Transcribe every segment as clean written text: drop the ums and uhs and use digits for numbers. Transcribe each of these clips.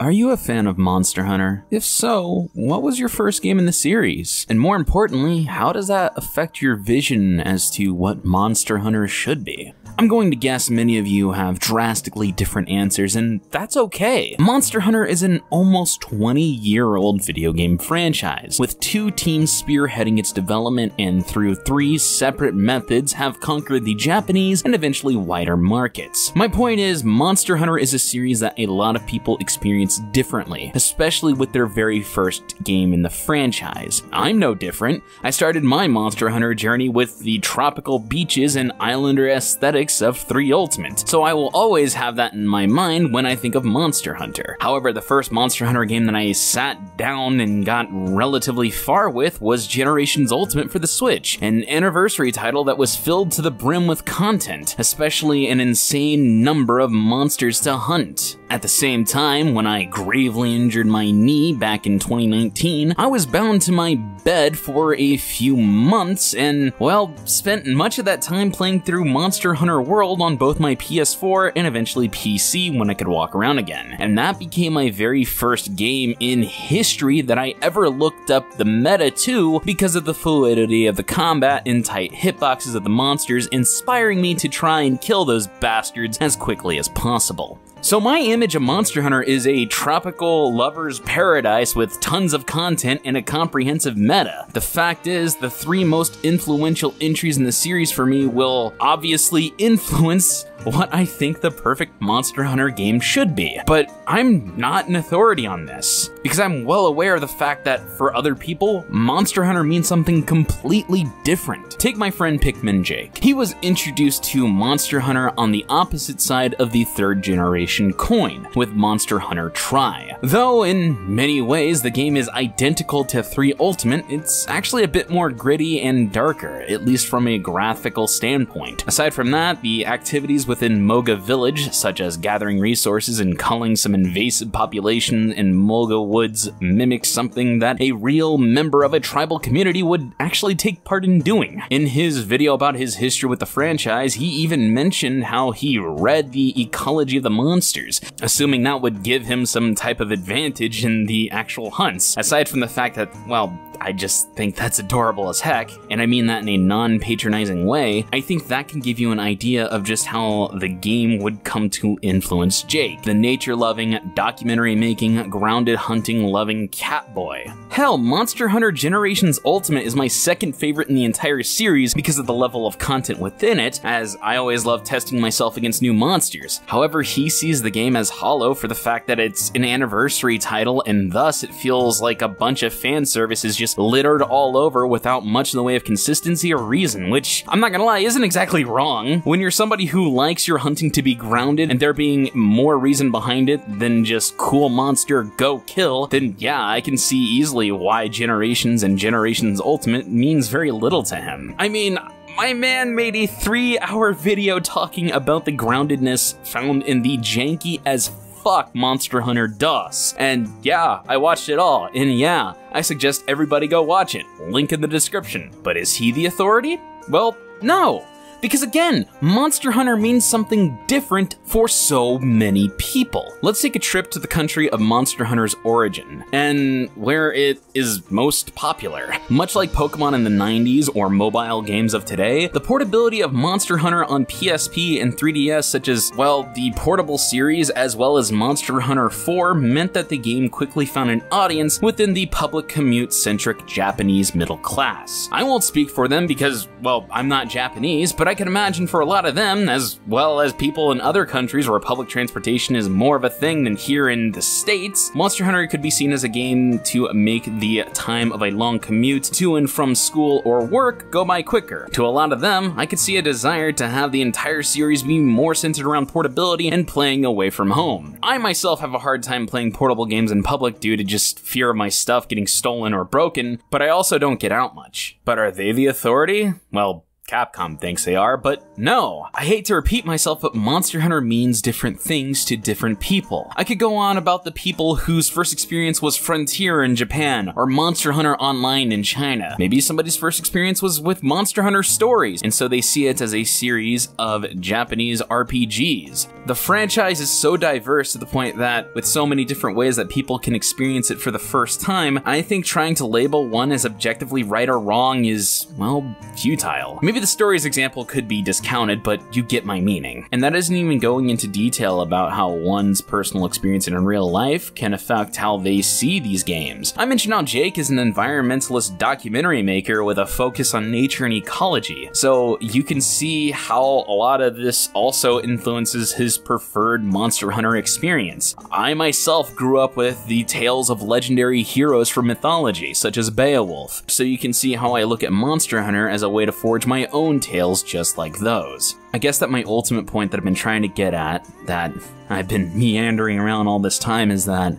Are you a fan of Monster Hunter? If so, what was your first game in the series? And more importantly, how does that affect your vision as to what Monster Hunter should be? I'm going to guess many of you have drastically different answers, and that's okay. Monster Hunter is an almost 20-year-old video game franchise, with 2 teams spearheading its development and through 3 separate methods have conquered the Japanese and eventually wider markets. My point is, Monster Hunter is a series that a lot of people experience differently, especially with their very first game in the franchise. I'm no different. I started my Monster Hunter journey with the tropical beaches and islander aesthetics of 3 Ultimate, so I will always have that in my mind when I think of Monster Hunter. However, the first Monster Hunter game that I sat down and got relatively far with was Generations Ultimate for the Switch, an anniversary title that was filled to the brim with content, especially an insane number of monsters to hunt. At the same time, when I gravely injured my knee back in 2019, I was bound to my bed for a few months and, well, spent much of that time playing through Monster Hunter World on both my PS4 and eventually PC when I could walk around again. And that became my very first game in history that I ever looked up the meta to because of the fluidity of the combat and tight hitboxes of the monsters, inspiring me to try and kill those bastards as quickly as possible. So my image of Monster Hunter is a tropical lover's paradise with tons of content and a comprehensive meta. The fact is, the 3 most influential entries in the series for me will obviously influence what I think the perfect Monster Hunter game should be. But I'm not an authority on this, because I'm well aware of the fact that for other people, Monster Hunter means something completely different. Take my friend Pikmin Jake. He was introduced to Monster Hunter on the opposite side of the 3rd generation coin, with Monster Hunter Tri. Though in many ways the game is identical to 3 Ultimate, it's actually a bit more gritty and darker, at least from a graphical standpoint. Aside from that, the activities within Moga Village, such as gathering resources and culling some invasive population in Moga Woods, mimic something that a real member of a tribal community would actually take part in doing. In his video about his history with the franchise, he even mentioned how he read the ecology of the monsters, assuming that would give him some type of advantage in the actual hunts. Aside from the fact that, well, I just think that's adorable as heck, and I mean that in a non-patronizing way. I think that can give you an idea of just how the game would come to influence Jake, the nature-loving, documentary-making, grounded hunting-loving cat boy. Hell, Monster Hunter Generations Ultimate is my 2nd favorite in the entire series because of the level of content within it, as I always love testing myself against new monsters. However, he sees the game as hollow for the fact that it's an anniversary title, and thus it feels like a bunch of fan service is just littered all over without much in the way of consistency or reason, which, I'm not gonna lie, isn't exactly wrong. When you're somebody who likes your hunting to be grounded and there being more reason behind it than just cool monster go kill, then yeah, I can see easily why Generations and Generations Ultimate means very little to him. I mean, my man made a 3-hour video talking about the groundedness found in the janky as fuck Monster Hunter DOS. And yeah, I watched it all, and yeah, I suggest everybody go watch it. Link in the description. But is he the authority? Well, no. Because again, Monster Hunter means something different for so many people. Let's take a trip to the country of Monster Hunter's origin, and where it is most popular. Much like Pokemon in the 90s or mobile games of today, the portability of Monster Hunter on PSP and 3DS, such as, well, the portable series as well as Monster Hunter 4, meant that the game quickly found an audience within the public commute-centric Japanese middle class. I won't speak for them because, well, I'm not Japanese, but I can imagine for a lot of them, as well as people in other countries where public transportation is more of a thing than here in the States, Monster Hunter could be seen as a game to make the time of a long commute to and from school or work go by quicker. To a lot of them, I could see a desire to have the entire series be more centered around portability and playing away from home. I myself have a hard time playing portable games in public due to just fear of my stuff getting stolen or broken, but I also don't get out much. But are they the authority? Well, Capcom thinks they are, but no. I hate to repeat myself, but Monster Hunter means different things to different people. I could go on about the people whose first experience was Frontier in Japan, or Monster Hunter Online in China. Maybe somebody's first experience was with Monster Hunter Stories, and so they see it as a series of Japanese RPGs. The franchise is so diverse to the point that, with so many different ways that people can experience it for the first time, I think trying to label one as objectively right or wrong is, well, futile. Maybe the story's example could be discounted, but you get my meaning. And that isn't even going into detail about how one's personal experience in real life can affect how they see these games. I mentioned how Jake is an environmentalist documentary maker with a focus on nature and ecology, so you can see how a lot of this also influences his preferred Monster Hunter experience. I myself grew up with the tales of legendary heroes from mythology, such as Beowulf, so you can see how I look at Monster Hunter as a way to forge my own tales just like those. I guess that my ultimate point that I've been trying to get at, that I've been meandering around all this time, is that,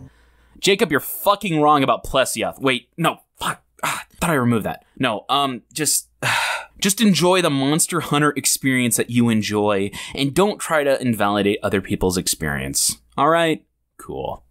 Jacob, you're fucking wrong about Plesioth. Wait, no, fuck, thought I removed that. No, just enjoy the Monster Hunter experience that you enjoy, and don't try to invalidate other people's experience. Alright? Cool.